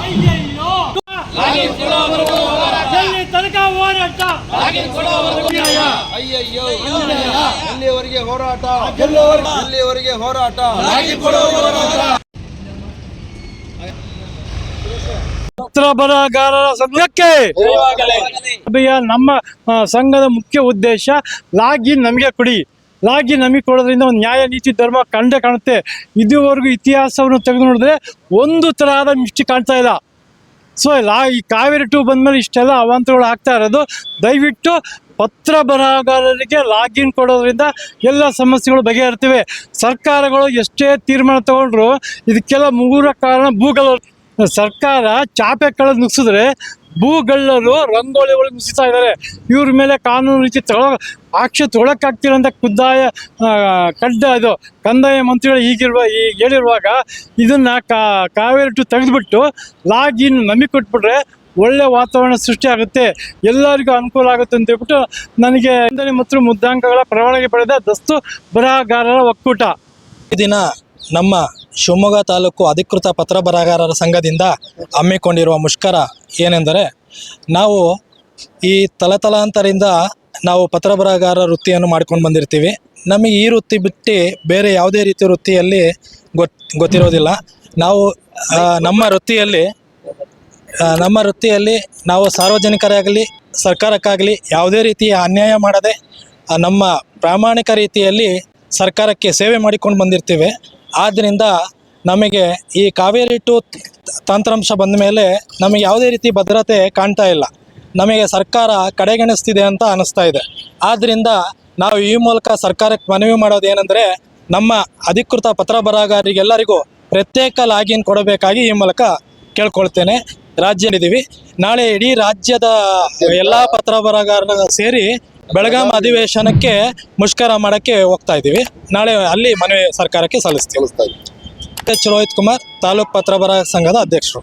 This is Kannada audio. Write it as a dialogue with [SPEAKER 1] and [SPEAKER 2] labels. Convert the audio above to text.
[SPEAKER 1] ಅಯ್ಯಯ್ಯೋ ಎಲ್ಲಿ ತನಕ ಹೋರಾಟ
[SPEAKER 2] ಅಯ್ಯಯ್ಯೋ ಎಲ್ಲಿವರೆಗೆ ಹೋರಾಟ ಎಲ್ಲಿವರೆಗೆ ಹೋರಾಟ
[SPEAKER 1] ಪತ್ರ ಬರಹಗಾರರ ಸಂಘಕ್ಕೆ ನಮ್ಮ ಸಂಘದ ಮುಖ್ಯ ಉದ್ದೇಶ ಲಾಗಿನ್ ನಮಗೆ ಕೊಡಿ. ಲಾಗಿನ್ ನಮಗೆ ಕೊಡೋದ್ರಿಂದ ಒಂದು ನ್ಯಾಯ ನೀತಿ ಧರ್ಮ ಕಂಡೇ ಕಾಣುತ್ತೆ. ಇದುವರೆಗೂ ಇತಿಹಾಸವನ್ನು ತೆಗೆದು ನೋಡಿದ್ರೆ ಒಂದು ತರಹದ ಮಿಸ್ಟೇಕ್ ಕಾಣ್ತಾ ಇಲ್ಲ. ಸೊ ಈ ಕಾವೇರಿ 2 ಬಂದಮೇಲೆ ಇಷ್ಟೆಲ್ಲ ಅವಾಂತರಗಳು ಆಗ್ತಾ ಇರೋದು. ದಯವಿಟ್ಟು ಪತ್ರ ಬರಹಗಾರರಿಗೆ ಲಾಗಿನ್ ಕೊಡೋದ್ರಿಂದ ಎಲ್ಲ ಸಮಸ್ಯೆಗಳು ಬಗೆಹರ್ತವೆ. ಸರ್ಕಾರಗಳು ಎಷ್ಟೇ ತೀರ್ಮಾನ ತಗೊಂಡ್ರು ಇದಕ್ಕೆಲ್ಲ ಮೂಲ ಕಾರಣ ಭೂಗಳ್ಳರು. ಸರ್ಕಾರ ಚಾಪೆ ಕಳೆದು ನುಗ್ಸಿದ್ರೆ ಭೂಗಳ್ಳರು ರಂಗೋಲಿಗಳು ನುಗ್ಸಿತಾ ಇದ್ದಾರೆ. ಇವ್ರ ಮೇಲೆ ಕಾನೂನು ರೀತಿ ತೊಗೊಳಕ್ಕಾಗ್ತಿಲ್ಲ ಅಂತ ಕಂದಾಯ ಮಂತ್ರಿಗಳು ಈಗ ಹೇಳಿರುವಾಗ ಇದನ್ನ ಕಾವೇರಿ 2 ತೆಗೆದುಬಿಟ್ಟು ಲಾಗಿನ್ ನಮಗೆ ಕೊಟ್ಬಿಟ್ರೆ ಒಳ್ಳೆ ವಾತಾವರಣ ಸೃಷ್ಟಿ ಆಗುತ್ತೆ, ಎಲ್ಲರಿಗೂ ಅನುಕೂಲ ಆಗುತ್ತೆ ಅಂತ ಹೇಳ್ಬಿಟ್ಟು ನನಗೆ ಮತ್ತು ಮುದ್ರಾಂಕಗಳ ಪರವಾನಗಿ ಪಡೆದ ದಸ್ತು ಬರಹಗಾರರ ಒಕ್ಕೂಟ
[SPEAKER 3] ಈ ದಿನ ನಮ್ಮ ಶಿವಮೊಗ್ಗ ತಾಲೂಕು ಅಧಿಕೃತ ಪತ್ರ ಬರಹಗಾರರ ಸಂಘದಿಂದ ಹಮ್ಮಿಕೊಂಡಿರುವ ಮುಷ್ಕರ ಏನೆಂದರೆ, ನಾವು ಈ ತಲತಲಾಂತರದಿಂದ ನಾವು ಪತ್ರ ಬರಹಗಾರ ವೃತ್ತಿಯನ್ನು ಮಾಡ್ಕೊಂಡು ಬಂದಿರ್ತೀವಿ. ನಮಗೆ ಈ ವೃತ್ತಿ ಬಿಟ್ಟು ಬೇರೆ ಯಾವುದೇ ರೀತಿಯ ವೃತ್ತಿಯಲ್ಲಿ ಗೊತ್ತಿರೋದಿಲ್ಲ. ನಾವು ನಮ್ಮ ವೃತ್ತಿಯಲ್ಲಿ ನಾವು ಸಾರ್ವಜನಿಕರಾಗಲಿ ಸರ್ಕಾರಕ್ಕಾಗಲಿ ಯಾವುದೇ ರೀತಿಯ ಅನ್ಯಾಯ ಮಾಡದೆ ನಮ್ಮ ಪ್ರಾಮಾಣಿಕ ರೀತಿಯಲ್ಲಿ ಸರ್ಕಾರಕ್ಕೆ ಸೇವೆ ಮಾಡಿಕೊಂಡು ಬಂದಿರ್ತೀವಿ. ಆದ್ದರಿಂದ ನಮಗೆ ಈ ಕಾವೇರಿ 2 ತಂತ್ರಾಂಶ ಬಂದ ಮೇಲೆ ನಮಗೆ ಯಾವುದೇ ರೀತಿ ಭದ್ರತೆ ಕಾಣ್ತಾ ಇಲ್ಲ. ನಮಗೆ ಸರ್ಕಾರ ಕಡೆಗಣಿಸ್ತಿದೆ ಅಂತ ಅನ್ನಿಸ್ತಾ ಇದೆ. ಆದ್ದರಿಂದ ನಾವು ಈ ಮೂಲಕ ಸರ್ಕಾರಕ್ಕೆ ಮನವಿ ಮಾಡೋದು ಏನೆಂದರೆ, ನಮ್ಮ ಅಧಿಕೃತ ಪತ್ರ ಬರಹಗಾರರಿಗೆಲ್ಲರಿಗೂ ಪ್ರತ್ಯೇಕ ಲಾಗಿನ್ ಕೊಡಬೇಕಾಗಿ ಈ ಮೂಲಕ ಕೇಳ್ಕೊಳ್ತೇನೆ. ರಾಜ್ಯದಲ್ಲಿದ್ದೀವಿ, ನಾಳೆ ಇಡೀ ರಾಜ್ಯದ ಎಲ್ಲ ಪತ್ರ ಬರಹಗಾರರ ಸೇರಿ ಬೆಳಗಾಂ ಅಧಿವೇಶನಕ್ಕೆ ಮುಷ್ಕರ ಮಾಡೋಕ್ಕೆ ಹೋಗ್ತಾ ಇದ್ದೀವಿ. ನಾಳೆ ಅಲ್ಲಿ ಮನವಿ ಸರ್ಕಾರಕ್ಕೆ ಸಲ್ಲಿಸ್ತೀವಿ. ರೋಹಿತ್ ಕುಮಾರ್, ತಾಲೂಕು ಪತ್ರ ಬರಹ ಸಂಘದ ಅಧ್ಯಕ್ಷರು.